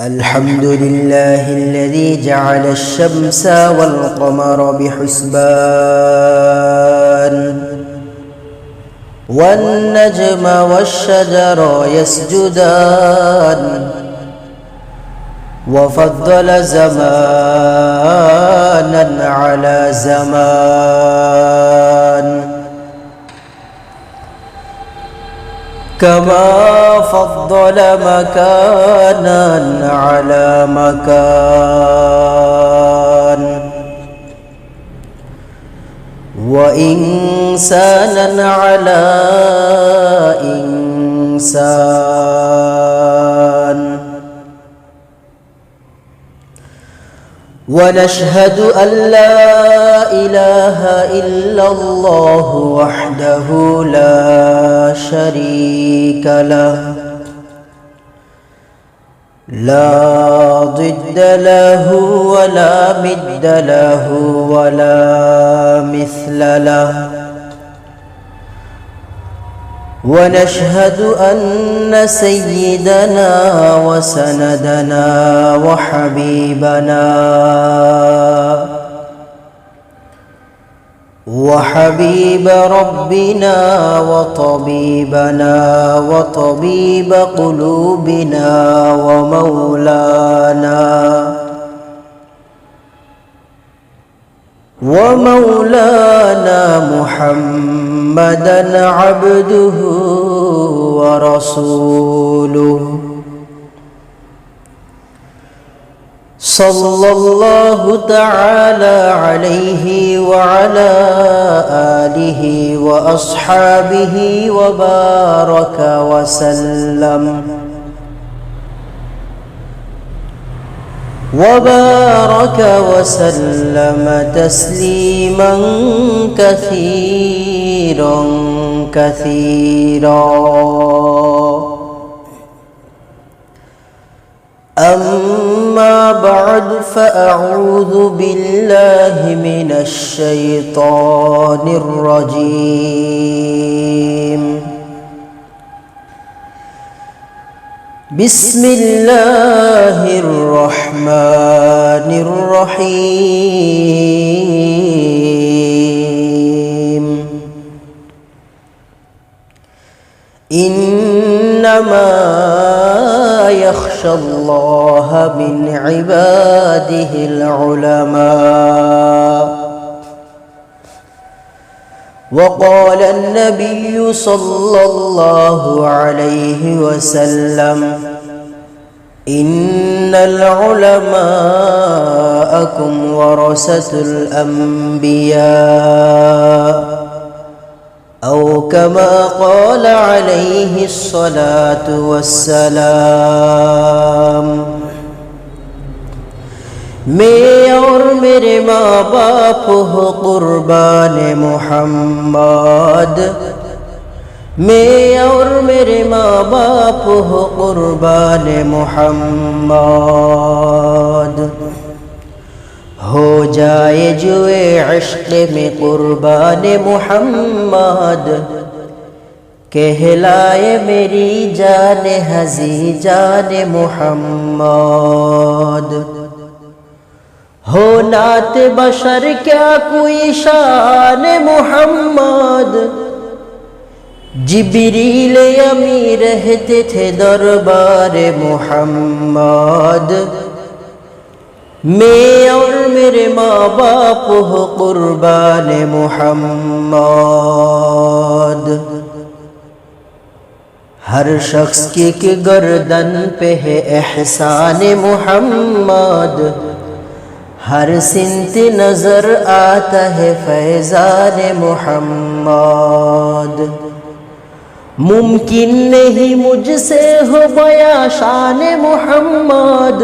الحمد لله الذي جعل الشمس والقمر بحسبان والنجم والشجر يسجدان وفضل زمانا على زمان كما فضل مكانا على مكان وإنسانا على إنسان ونشهد أن لا إله إلا الله وحده لا شريك له لا ضد له ولا مد له ولا مثل له ونشهد أن سيدنا وسندنا وحبيب ربنا وطبيبنا وطبيب قلوبنا ومولانا محمدا عبده ورسوله صلى الله تعالى عليه وعلى آله وأصحابه وبارك وسلم تسليما كثيرا أما بعد فأعوذ بالله من الشيطان الرجيم بسم الله الرحمن الرحيم إنما يخشى الله من عباده العلماء وقال النبي صلى الله عليه وسلم إن العلماءكم ورثة الأنبياء أو كما قال عليه الصلاة والسلام मैं और मेरे माँ बाप हो कुर्बान मोहम्मद मैं और मेरे माँ बाप हो कुर्बान मोहम्मद हो जाए जुए इश्क़ में कुर्बान मोहम्मद कहलाए मेरी जान हज़ी जान मोहम्मद हो नात बशर क्या कोई शान मोहम्मद जिब्रील अमी रहते थे दरबार मोहम्मद मैं और मेरे माँ बाप हो कुर्बान मोहम्मद हर शख्स की गर्दन पे है एहसान मोहम्मद हर सिमत नजर आता है फैज़ान मोहम्मद मुमकिन नहीं मुझसे हो बयां शान मोहम्मद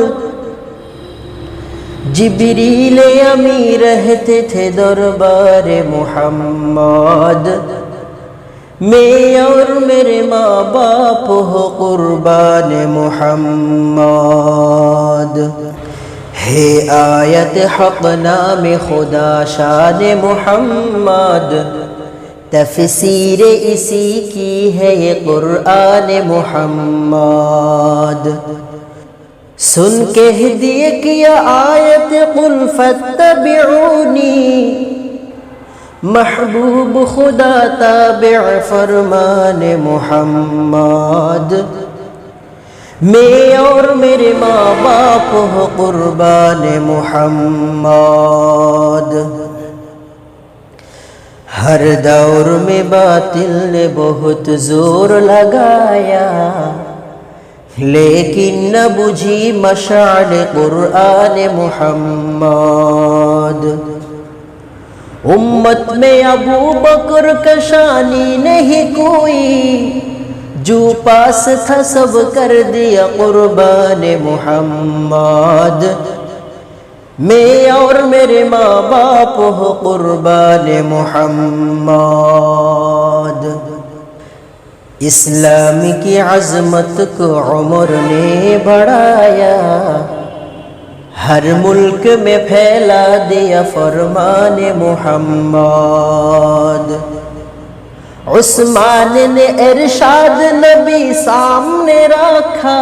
जिब्रील अमी रहते थे दरबार मोहम्मद मैं और मेरे माँ बाप हो कुर्बान मोहम्मद है आयत हक़ नाम खुदा शान मोहम्मद तफसीर इसी की है ये कुरान मोहम्मद सुन कह दिए किया आयत कुल फत्तबिऊनी, महबूब खुदा ताबे फरमान मुहम्मद। मैं और मेरे माँ बाप हो कुर्बान मुहम्मद। हर दौर में बातिल ने बहुत जोर लगाया, लेकिन न बुझी मशाल कुरआन मुहम्मद। उम्मत में अबू बकर का शानी नहीं कोई, जो पास था सब कर दिया कुर्बान मुहम्मद। मैं और मेरे माँ बाप हो कुर्बान मुहम्मद। इस्लाम की अज़मत को उमर ने बढ़ाया, हर मुल्क में फैला दिया फरमान मुहम्मद। उस्मान ने इरशाद नबी सामने रखा,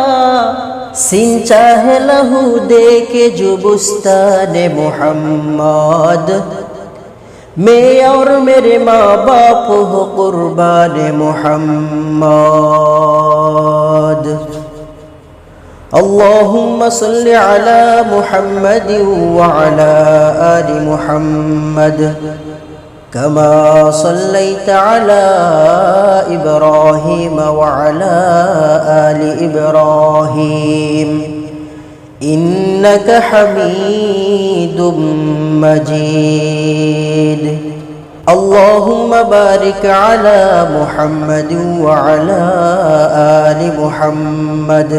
सिंचा है लहू दे के जो बुस्तान मुहम्मद। मैं और मेरे माँ बाप हो कुर्बान मुहम्मद। अल्लाहुम्मा सल्लि अला मुहम्मद व अला आलि मुहम्मद, कमा सल्लैता अला इब्राहीम व अला आलि इब्राहीम, इन्नका हमीदुम मजीद। अल्लाहुम्मा बारिक अला मुहम्मद व अला आलि मुहम्मद,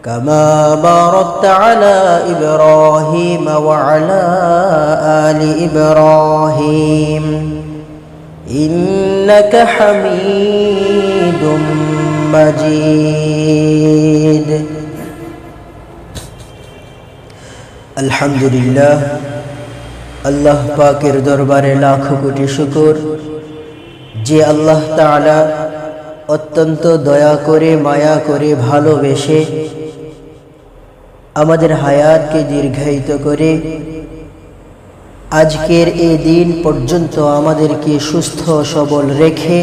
कमा बारकता अला इब्राहीम व अला आलि इब्राहीम, इन्नका हमीदुम मजीद। अल्हम्दुलिल्लाह, अल्लाह पाकेर दरबारे लाखो कोटी शुक्र जे अल्लाह ताआला अत्यंत दया करे माया करे भालोबेशे आमादेर हायातके दीर्घायित करे आजकेर ए दिन पर्यन्त आमादेरके सुस्थ सबल रेखे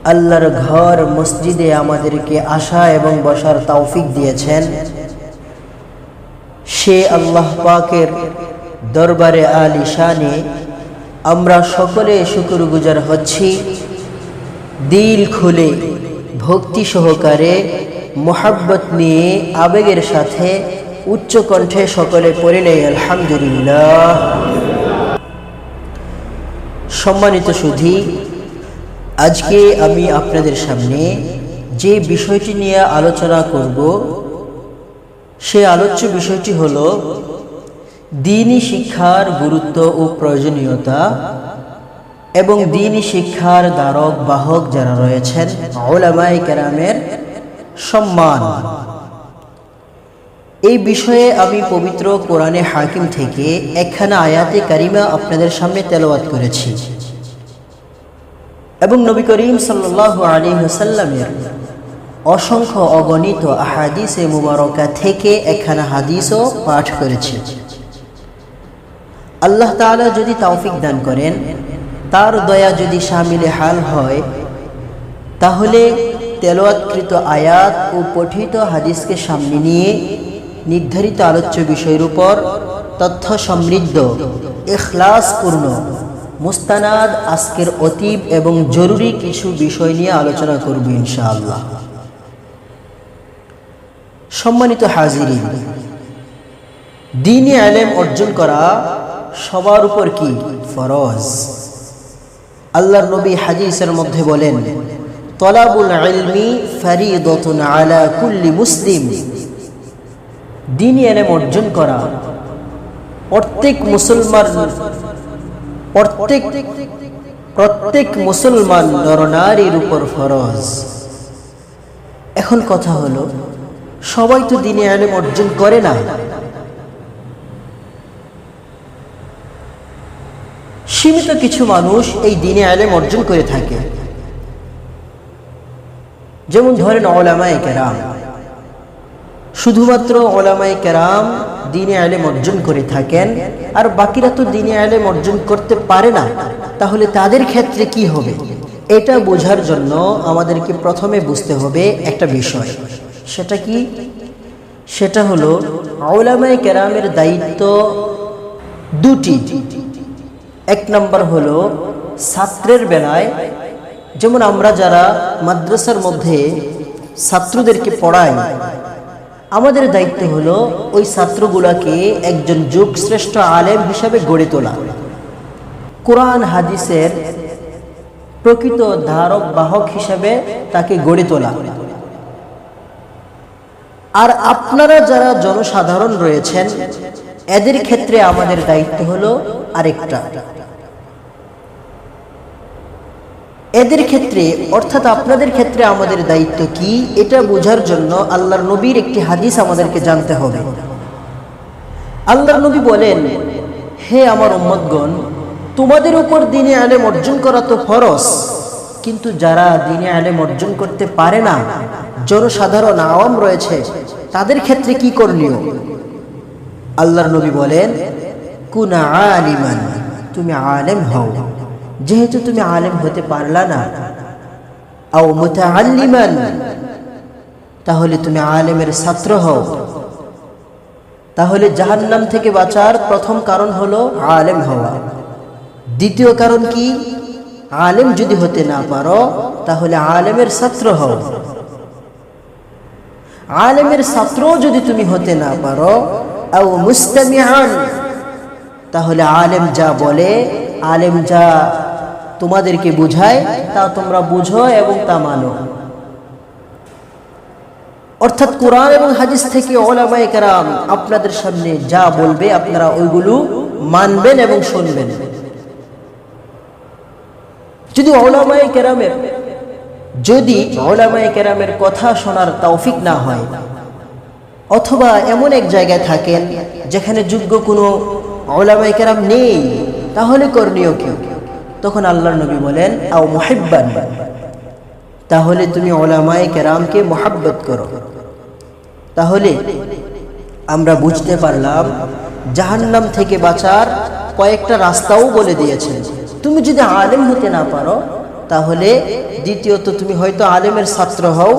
आल्लाहर घर मस्जिदे आमादेरके आशा एवं बसार तौफिक दिएछेन। से अल्लाह पाकेर दरबारे आलिशाने आम्रा सकले शुक्रगुजार हच्छी। दिल खुले भक्ति सहकारे मोहब्बत निये आवेगेर साथे उच्च कण्ठे सकले पड़े नेই आलহামদুলিল্লাহ। सम्मानित सुधी, आज के आमी आपनादेर सामने जे विषयटी निये आलोचना करब से आलोच्य विषयटी हलो दीनी शिक्षार गुरुत्व और प्रयोजनीयता एवं दीनी शिक्षार धारक बाहक जारा रयेछेन उलामाए केरामेर सम्मान। এই বিষয়ে আমি পবিত্র কোরআনে হাকিম থেকে একখানা আয়াতে কারিমা আপনাদের সামনে তেলাওয়াত করেছি এবং নবী করিম সাল্লাল্লাহু আলাইহি ওয়াসাল্লামের অসংখ্য অগণিত আহাদিসে মুবারকা থেকে একখানা হাদিসও পাঠ করেছি। আল্লাহ তাআলা যদি তৌফিক দান করেন, তার দয়া যদি শামিলে হাল হয়, তাহলে তেলাওয়াতকৃত আয়াত ও পঠিত হাদিসকে সামনে নিয়ে निर्धारित आलोच्य विषयेर ऊपर तथ्य समृद्ध इखलासपूर्ण मुस्तानाद आजकेर अतीब एवं जरूरी किछु विषय निये आलोचना करब इनशाआल्लाह। सम्मानित हाजिरिन, दीनी इल्म अर्जन करा सबार ऊपर की फरज। आल्लाहर नबी हादीसेर मध्य बोलेन, तलाबुल इल्मी फरीदतुन आला कुल्ली मुस्लिम। दीनी इल्म अर्जन करा प्रत्येक मुसलमान नर नारीर ऊपर फरज। एखन कथा हलो, सबाई तो दीनी इल्म अर्जन करे ना। सीमित किछु मानुष এই दीनी इल्म अर्जन करे थाके, जेमन धरेन उलामाए केराम। শুধুমাত্র উলামায়ে কেরাম দ্বীনে ইলম অর্জন করে থাকেন আর বাকিরা তো দ্বীনে ইলম অর্জন করতে পারে না, তাহলে তাদের ক্ষেত্রে কি হবে? এটা বোঝার জন্য আমাদেরকে প্রথমে বুঝতে হবে একটা বিষয়। সেটা কি? সেটা হলো উলামায়ে কেরামের দায়িত্ব দুটি। এক নম্বর হলো ছাত্রের বেলায়, যেমন আমরা যারা মাদ্রাসার মধ্যে ছাত্রদেরকে পড়াই, আমাদের দায়িত্ব হলো ওই ছাত্রগুলোকে একজন যুগশ্রেষ্ঠ আলেম হিসাবে গড়ে তোলা, কোরআন হাদিসের প্রকৃত ধারক বাহক হিসাবে তাকে গড়ে তোলা। আর আপনারা যারা জনসাধারণ রয়েছেন, এদের ক্ষেত্রে আমাদের দায়িত্ব হলো আরেকটা। এদের ক্ষেত্রে অর্থাৎ আপনাদের ক্ষেত্রে আমাদের দায়িত্ব কি, এটা বোঝার জন্য আল্লাহর নবীর একটি হাদিস আমাদেরকে জানতে হবে। আল্লাহর নবী বলেন, হে আমার উম্মতগণ, তোমাদের উপর দ্বীনে ইলম অর্জন করা তো ফরজ, কিন্তু যারা দ্বীনে ইলম অর্জন করতে পারে না, জনসাধারণ আওয়াম রয়েছে, তাদের ক্ষেত্রে কি করণীয়? আল্লাহর নবী বলেন, কুনা আলিমান, তুমি আলেম হও। যেহেতু তুমি আলেম হতে পারলা না, আও মুতাআল্লিমান, তাহলে তুমি আলেমের ছাত্র হও। তাহলে জাহান্নাম থেকে বাঁচার প্রথম কারণ হলো আলেম হওয়া। দ্বিতীয় কারণ কি? আলেম যদি হতে না পারো, তাহলে আলেমের ছাত্র হও। আলেমের ছাত্র যদি তুমি হতে না পারো, আও মুস্তামিআন, তাহলে আলেম যা বলে, আলেম যা তোমাদেরকে বুঝায় তা তোমরা বুঝো এবং তা মানো। অর্থাৎ কোরআন এবং হাদিস থেকে উলামায়ে কেরাম আপনাদের সামনে যা বলবে আপনারা ওইগুলো মানবেন এবং শুনবেন। যদি উলামায়ে কেরামের কথা শোনার তৌফিক না হয়, অথবা এমন এক জায়গায় থাকেন যেখানে যোগ্য কোনো উলামায়ে কেরাম নেই, তাহলে করণীয় কি? তখন আল্লাহর নবী বলেন, আও মুহিব্বান, তাহলে তুমি উলামায়ে কেরামকে মুহাব্বত করো। তাহলে আমরা বুঝতে পারলাম জাহান্নাম থেকে বাঁচার কয়েকটা রাস্তাও বলে দিয়েছেন। তুমি যদি আলেম হতে না পারো, তাহলে দ্বিতীয়ত তুমি হয়তো আলেমের ছাত্র হও।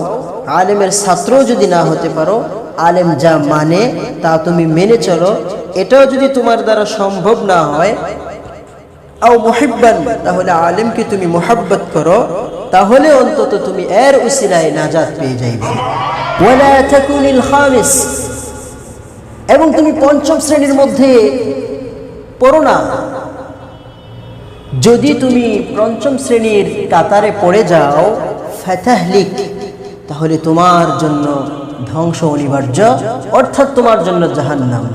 আলেমের ছাত্রও যদি না হতে পারো, আলেম যা মানে তা তুমি মেনে চলো। এটাও যদি তোমার দ্বারা সম্ভব না হয়, আও মুহিব্বান, তাহলে আলেমকে তুমি মুহাব্বত করো, তাহলে অন্তত তুমি এর উসিলায় নাজাত পেয়ে যাইবে। ওয়ালা তাকুনিল খামিস, এবং তুমি পঞ্চম শ্রেণীর মধ্যে পড়ো না। যদি তুমি পঞ্চম শ্রেণীর কাতারে পড়ে যাও, ফাতাহলিক, তাহলে তোমার জন্য ধ্বংস অনিবার্য, অর্থাৎ তোমার জন্য জাহান্নাম।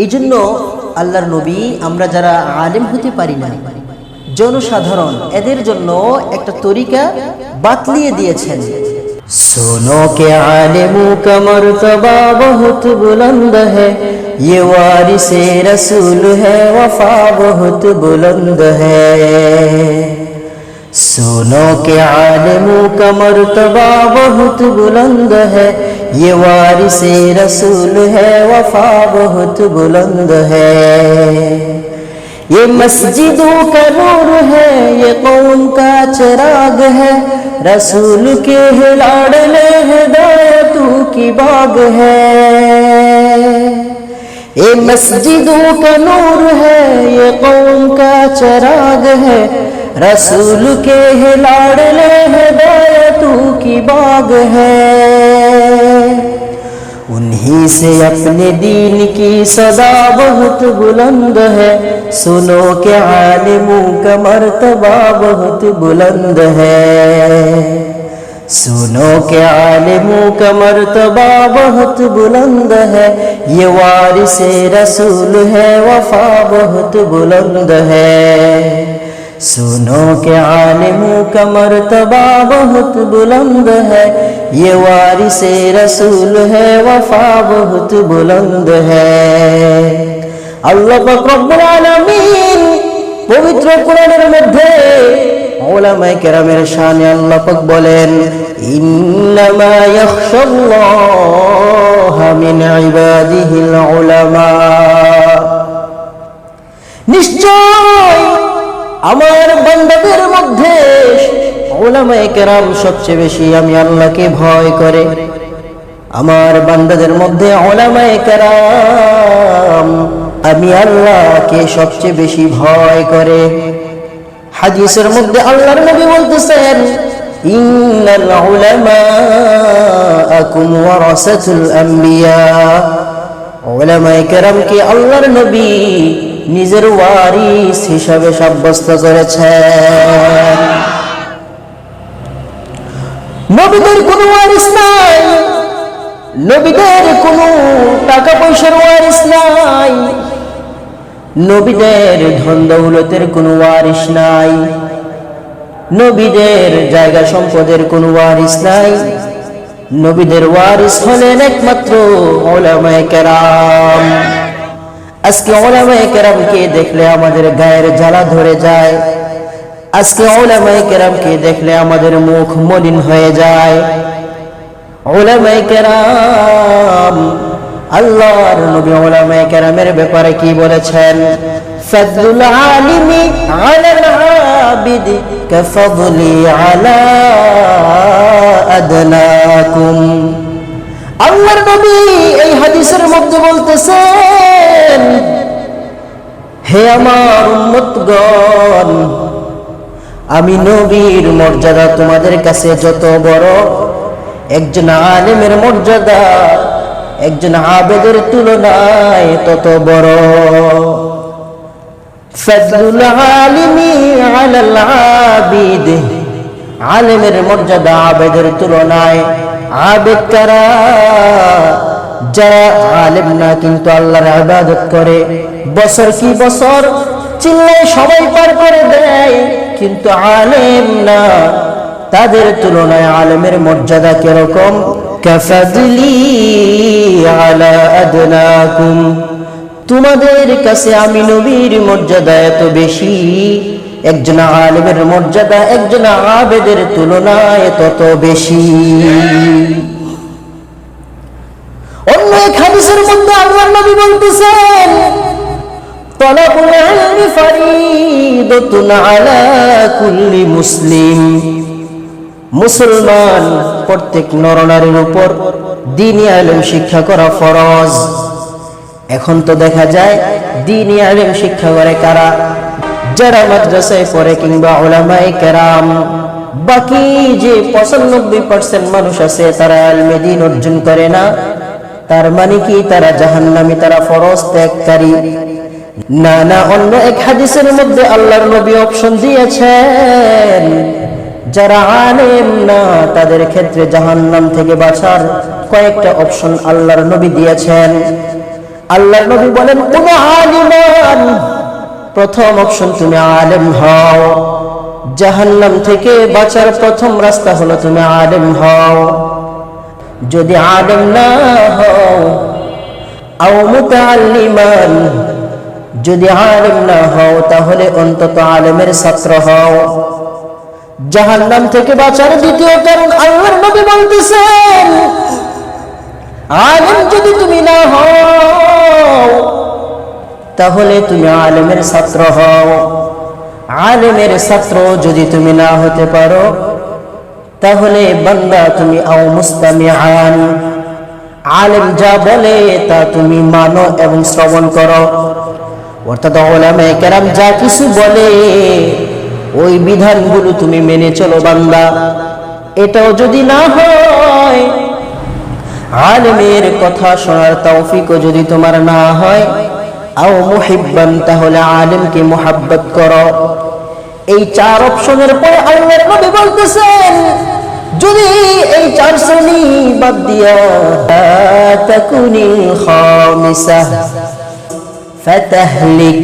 এই জন্য আল্লাহর নবী আমরা যারা আলেম হতে পারি না, জনসাধারণ, এদের জন্য একটা তরিকা বাতলিয়ে দিয়েছেন। सुनो के आलिमों का मर्तबा बहुत बुलंद है, ये वारिसे रसूल है, वफा बहुत बुलंद है। सुनो के आलिमों का मर्तबा बहुत बुलंद है, ये वारिसे रसूल है, वफा बहुत बुलंद है। ये मस्जिदों का नूर है, ये कौम का चिराग है, रसूल के लाडले हिदायतों की बाग है। ये मस्जिदों का नूर है, ये कौम का चिराग है, रसूल के लाडले हिदायतों की बाग है। उन्हीं से अपने दीन की सदा बहुत बुलंद है, सुनो के आलिमों का मर्तबा बहुत बुलंद है। सुनो के आलिमों का मर्तबा बहुत बुलंद है, ये वारिसे रसूल है, वफा बहुत बुलंद है। सुनो के आलिमों का मर्तबा बहुत बुलंद है, ये वारिसे रसूल है, वफा बहुत बुलंद है। আল্লাহ পাক রব্বুল আলামিন পবিত্র কোরআনের মধ্যে উলামায়ে কেরামের শানে আল্লাহ পাক বলেন, ইন্নামা ইয়াখশাল্লাহা মিন ইবাদিহিল উলামা, নিশ্চয় আমার বান্দাদের মধ্যে উলামায়ে কেরাম সবচেয়ে বেশি আমি আল্লাহকে ভয় করে। আমার বান্দাদের মধ্যে উলামায়ে কেরাম আমি আল্লাহকে সবচেয়ে বেশি ভয় করে। হাদিসের মধ্যে আল্লাহর নবী বলতেছেন, ইন্নাল উলামাআকুম ওয়ারাসাতুল আমবিয়া, উলামায়ে কেরামকে আল্লাহর নবী নিজের ওয়ারিস হিসাবে সাব্যস্ত করেছেন। নবীদের কোনো ওয়ারিস নাই, নবীদের কোনো টাকা পয়সার ওয়ারিস নাই, নবীদের ধন দৌলতের কোনো ওয়ারিস নাই, নবীদের জায়গা সম্পদের কোনো ওয়ারিস নাই। নবীদের ওয়ারিস হলেন একমাত্র উলামায়ে কেরাম। আজকে উলামায়ে কেরামকে দেখলে আমাদের গায়ের জ্বালা ধরে যায়, আজকে উলামায়ে কেরামকে দেখলে আমাদের মুখ মলিন হয়ে যায়। উলামায়ে কেরাম, আল্লাহর নবী উলামায়ে কেরামের ব্যাপারে কি বলেছেন? ফাদলুল আলিমি আলাল আবিদি কাফাদলি আলা আদনাকুম। আল্লাহর নবী এই হাদিসের মধ্যে বলতেছেন, হে আমার উম্মতগণ, আমি নবীর মর্যাদা তোমাদের কাছে যত বড়, একজন আলেমের মর্যাদা একজন আবেদের তুলনায় তত বড়। ফাদলুল আলিমি আলাল আবিদ, আলেমের মর্যাদা আবেদের তুলনায়। আবেদ কারা? যারা আলেম না কিন্তু আল্লাহর ইবাদত করে, বছর কি বছর চিল্লায় সবাই পার করে দেয়, কিন্তু আলেম না। তাদের তুলনায় আলেমের মর্যাদা কিরকম? কাফাদলি আলা আদনাকুম, তোমাদের কাছে আমি নবীর মর্যাদা এত বেশি, একজন আলেমের মর্যাদা একজন আবেদের তুলনায় তত বেশি। অন্য এক হাদিসের মধ্যে আল্লাহর নবী বলতেছেন, তালাবুল ইলমি ফারিদাতুন আলা কুল্লি মুসলিম, মুসলমান প্রত্যেক নরনারীর উপর দ্বীনি ইলম শিক্ষা করা ফরজ। এখন তো দেখা যায় দ্বীনি ইলম শিক্ষা করে কারা? যারা মাদ্রাসায় পড়ে কিংবা উলামায়ে কেরাম। বাকি যে 95% মানুষ আছে তারা ইলমে দ্বীন অর্জন করে না। তার মানে কি তারা জাহান্নামী, তারা ফরজ ত্যাগকারী? না না, অন্য এক হাদিসের মধ্যে আল্লাহর নবী অপশন দিয়েছেন, যারা আলেম না তাদের ক্ষেত্রে জাহান্নাম থেকে বাঁচার কয়েকটা অপশন আল্লাহর নবী দিয়েছেন। আল্লাহর নবী বলেন, কোন আলিমান, প্রথম অপশন তুমি আলেম হও, জাহান্নাম থেকে বাঁচার প্রথম রাস্তা হলো তুমি আলেম হও। যদি আলেম না হও, আও মুতাআল্লিমান, যদি আলেম না হও তাহলে অন্তত আলেমের ছাত্র হও। জাহান্নাম থেকে বাঁচার দ্বিতীয় কারণ আল্লাহর নবী বলতেছেন, আলেম যদি তুমি না হও তাহলে তুমি আলেমের ছাত্র হও। আলেমের ছাত্র যদি তুমি না হতে পারো তাহলে বান্দা তুমি আও মুস্তামিআন, আলেম যা বলে তা তুমি মানো এবং শ্রবণ করো। অর্থাৎ উলামায়ে কেরাম যা কিছু বলে ওই বিধানগুলো তুমি মেনে চলো বান্দা। এটাও যদি না হয়, আলেমের কথা শোনার তৌফিকও যদি তোমার না হয়, আও মুহিব্বান, তাহলে আলেমকে মুহাব্বত করো। এই চার অপশনের পরে আল্লাহর নবী বলতেছেন, যদি এই চার শ্রেণী বাদ দিয়া তাকুনিল খামিসা ফাতাহলিক,